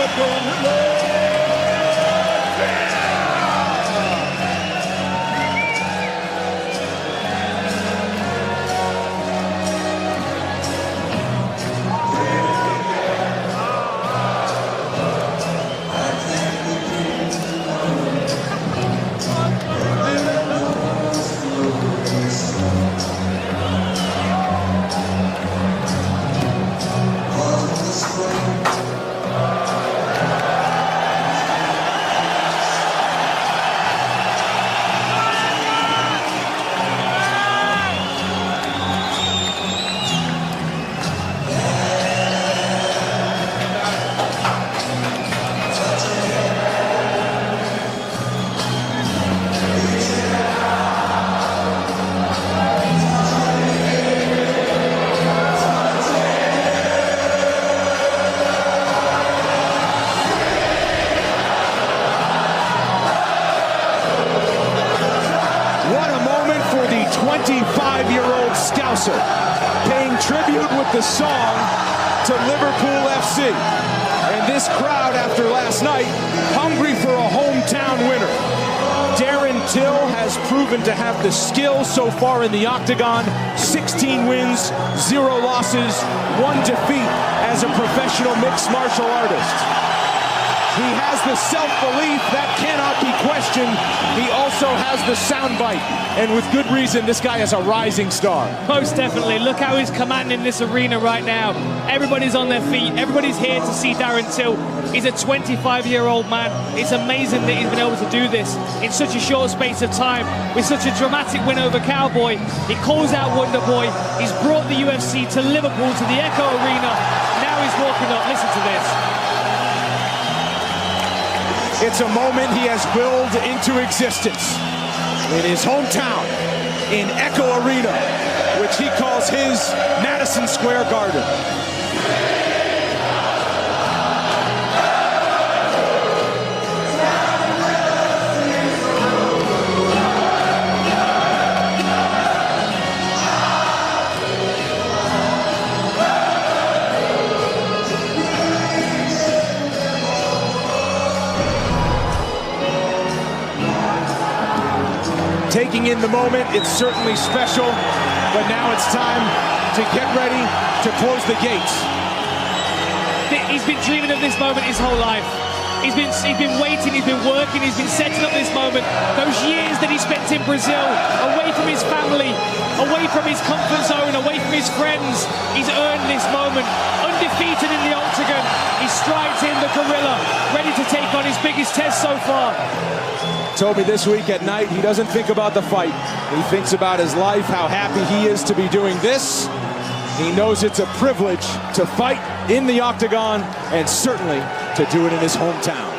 Let's go. Paying tribute with the song to Liverpool FC. And this crowd, after last night, hungry for a hometown winner. Darren Till has proven to have the skill so far in the Octagon. 16 wins, 0 losses, 1 defeat as a professional mixed martial artist. He has the self-belief that cannot be questioned. He also has the soundbite, and with good reason, this guy is a rising star. Most definitely. Look how he's commanding this arena right now. Everybody's on their feet. Everybody's here to see Darren Till. He's a 25-year-old man. It's amazing that he's been able to do this in such a short space of time with such a dramatic win over Cowboy. He calls out Wonder Boy. He's brought the UFC to Liverpool, to the Echo Arena. Now he's walking up. Listen to this. It's a moment he has willed into existence in his hometown, in Echo Arena, which he calls his Madison Square Garden. Taking in the moment, it's certainly special, but now it's time to get ready to close the gates. He's been dreaming of this moment his whole life. He's been waiting, he's been working, he's been setting up this moment. Those years that he spent in Brazil, away from his family, away from his comfort zone, away from his friends, he's earned this moment. Undefeated in the Octagon, he strides in the gorilla, ready to take on his biggest test so far. Told me this week at night he doesn't think about the fight. He thinks about his life, how happy he is to be doing this. He knows it's a privilege to fight in the Octagon and certainly to do it in his hometown.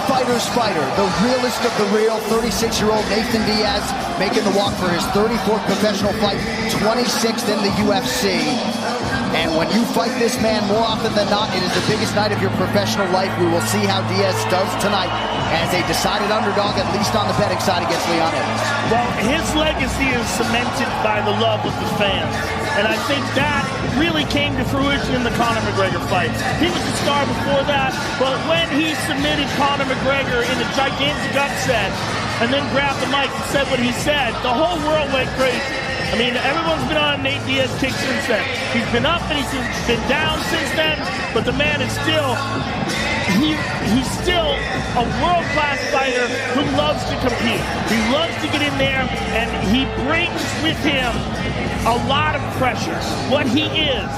fighter's fighter, the realest of the real, 36-year-old Nathan Diaz, making the walk for his 34th professional fight, 26th in the UFC. And when you fight this man more often than not, it is the biggest night of your professional life. We will see how Diaz does tonight. as a decided underdog, at least on the betting side against Leon Edwards. Well, his legacy is cemented by the love of the fans. And I think that really came to fruition in the Conor McGregor fight. He was a star before that, but when he submitted Conor McGregor in a gigantic upset and then grabbed the mic and said what he said, the whole world went crazy. I mean, everyone's been on Nate Diaz kick since then. He's been up and he's been down since then, but the man is still, he's still a world-class fighter who loves to compete. He loves to get in there, and he brings with him a lot of pressure. What he is,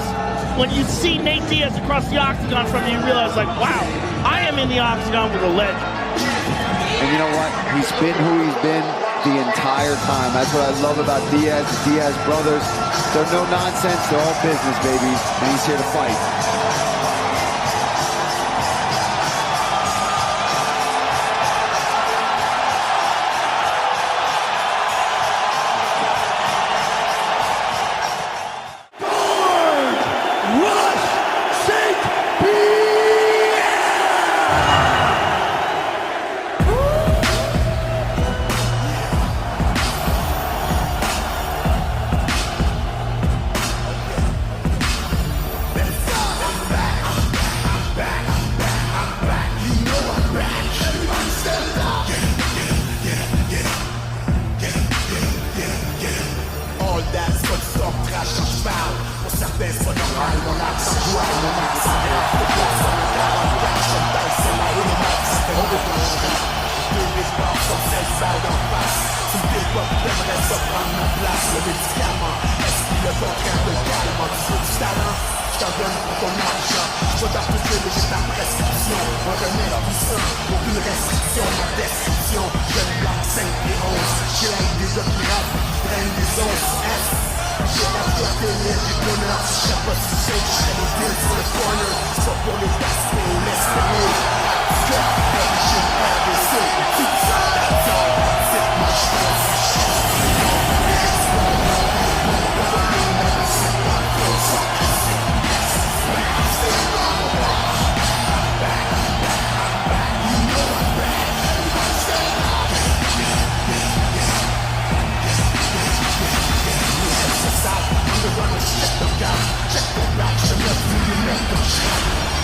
when you see Nate Diaz across the Octagon from you, you realize, like, wow, I am in the Octagon with a legend. And you know what? He's been who he's been the entire time. That's what I love about Diaz, the Diaz brothers. They're no nonsense, they're all business, baby. And he's here to fight.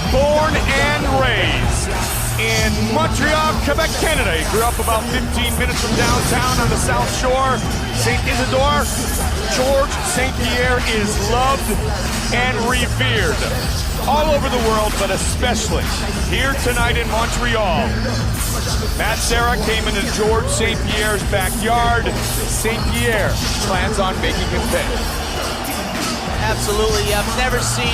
Born and raised in Montreal, Quebec, Canada. He grew up about 15 minutes from downtown on the South Shore, St. Isidore. George St Pierre is loved and revered all over the world, but especially here tonight in Montreal. Matt Serra came into George St Pierre's backyard. St Pierre plans on making him pay. Absolutely. I've never seen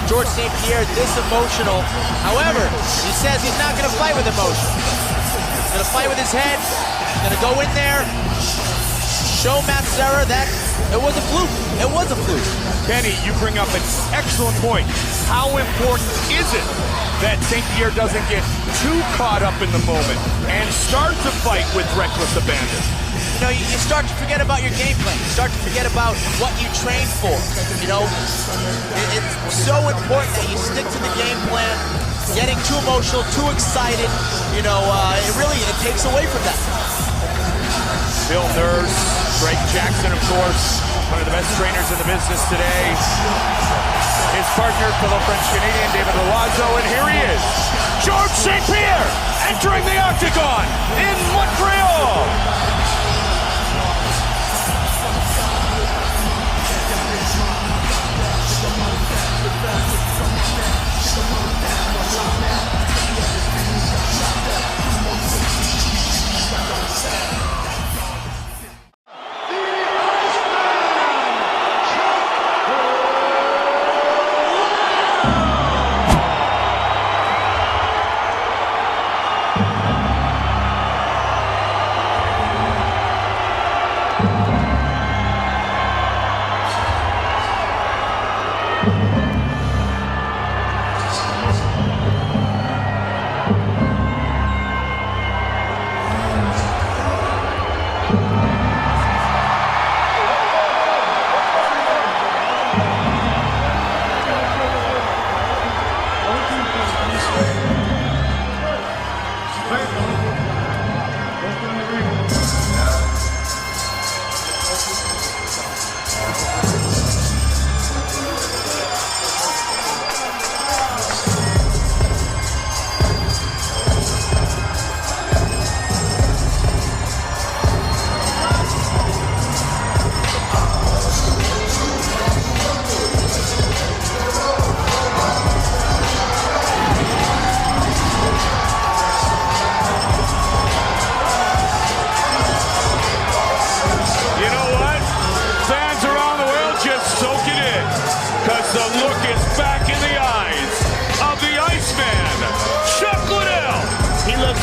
George St Pierre this emotional. However, he says he's not going to fight with emotion. He's going to fight with his head. He's going to go in there, show Matt Serra that it was a fluke. It was a fluke. Kenny, you bring up an excellent point. How important is it that St Pierre doesn't get too caught up in the moment and start to fight with reckless abandon? You know, you start to forget about your game plan. You start to forget about what you train for. You know, it's so important that you stick to the game plan. Getting too emotional, too excited, you know, it takes away from that. Bill Nurse, Greg Jackson, of course, one of the best trainers in the business today. His partner, fellow French-Canadian David Loiseau, and here he is, George St Pierre, entering the Octagon in Montreal.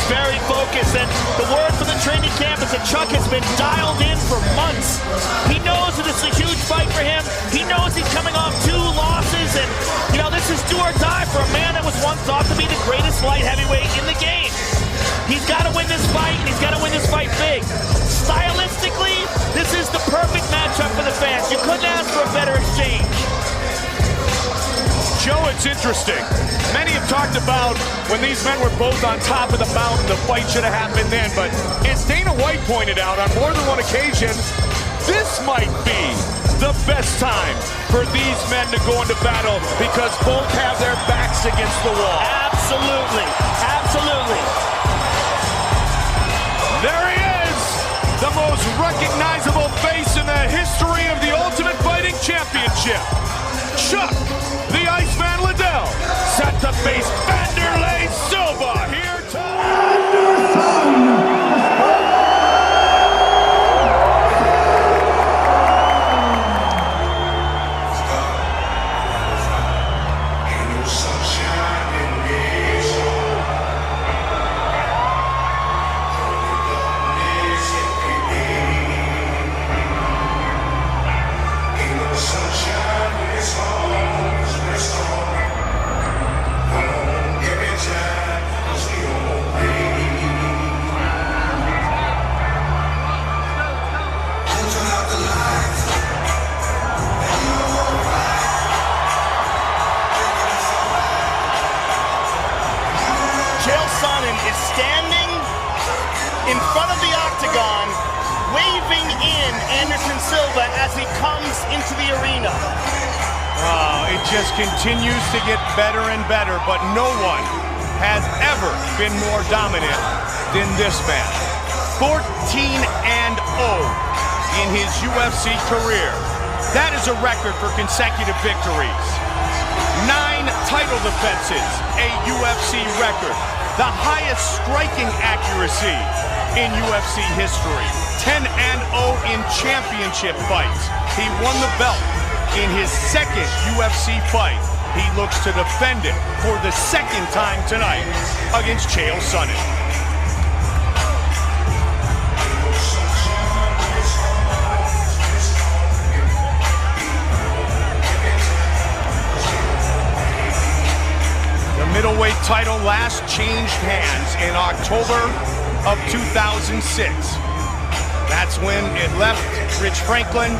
He's very focused, and the word from the training camp is that Chuck has been dialed in for months. He knows that it's a huge fight for him. He knows he's coming off 2 losses, and, you know, this is do or die for a man that was once thought to be the greatest light heavyweight in the game. He's got to win this fight, and he's got to win this fight big. Stylistically, this is the perfect matchup for the fans. You couldn't ask for a better exchange. Joe, it's interesting. Many have talked about when these men were both on top of the mountain, the fight should have happened then. But as Dana White pointed out on more than one occasion, this might be the best time for these men to go into battle because both have their backs against the wall. Absolutely. Absolutely. There he is, the most recognizable face in the history of the Ultimate Fighting Championship. Chuck, the Iceman Liddell, set to face Vanderlei Silva here is standing in front of the Octagon, waving in Anderson Silva as he comes into the arena. It just continues to get better and better, but no one has ever been more dominant than this man. 14-0 in his UFC career. That is a record for consecutive victories. 9 title defenses, a UFC record. The highest striking accuracy in UFC history. 10-0 in championship fights. He won the belt in his second UFC fight. He looks to defend it for the second time tonight against Chael Sonnen. Middleweight title last changed hands in October of 2006. That's when it left Rich Franklin,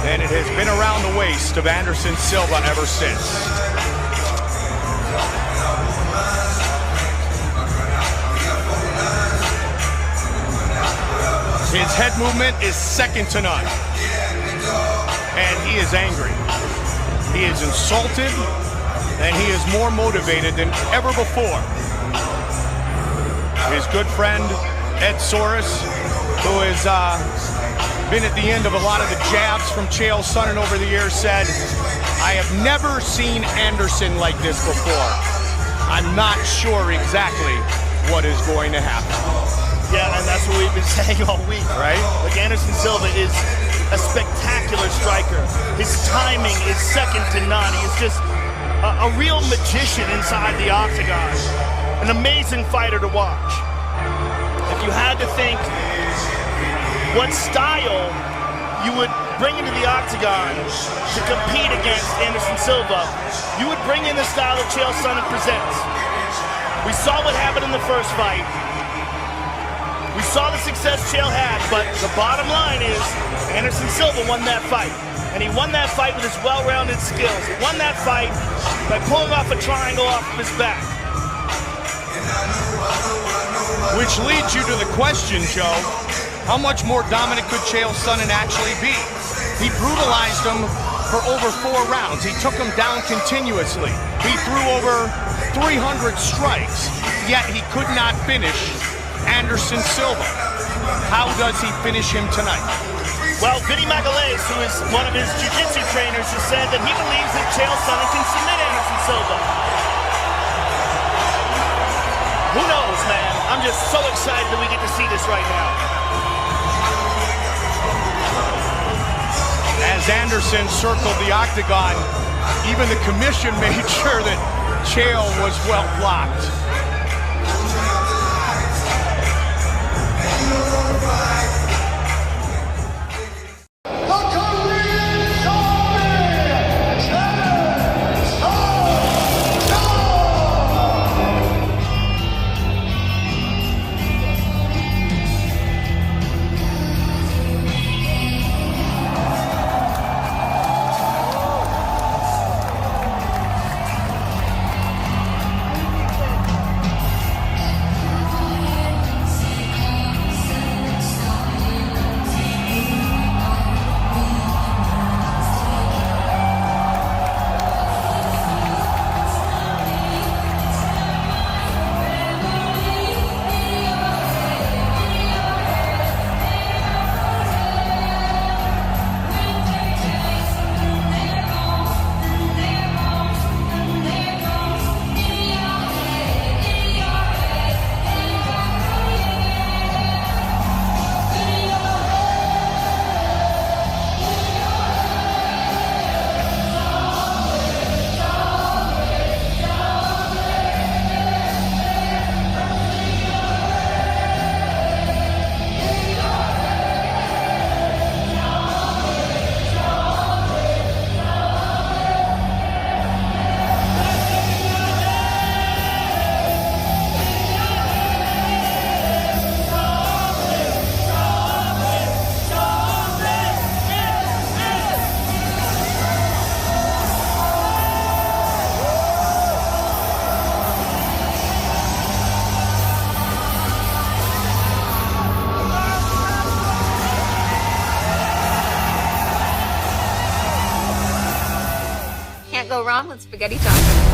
and it has been around the waist of Anderson Silva ever since. His head movement is second to none, and he is angry. He is insulted, and he is more motivated than ever before. His good friend, Ed Soros, who has been at the end of a lot of the jabs from Chael Sonnen over the years, said, I have never seen Anderson like this before. I'm not sure exactly what is going to happen. Yeah, and that's what we've been saying all week. Right? Like, Anderson Silva is a spectacular striker. His timing is second to none. He is just a real magician inside the Octagon. An amazing fighter to watch. If you had to think what style you would bring into the Octagon to compete against Anderson Silva, you would bring in the style that Chael Sonnen presents. We saw what happened in the first fight. We saw the success Chael had, but the bottom line is Anderson Silva won that fight. And he won that fight with his well-rounded skills. He won that fight by pulling off a triangle off of his back. Which leads you to the question, Joe, how much more dominant could Chael Sonnen actually be? He brutalized him for over 4 rounds. He took him down continuously. He threw over 300 strikes, yet he could not finish Anderson Silva. How does he finish him tonight? Well, Vinny Magalhaes, who is one of his jiu-jitsu trainers, has said that he believes that Chael Sonnen can submit Anderson Silva. Who knows, man? I'm just so excited that we get to see this right now. As Anderson circled the Octagon, even the commission made sure that Chael was well blocked. go wrong with spaghetti tacos.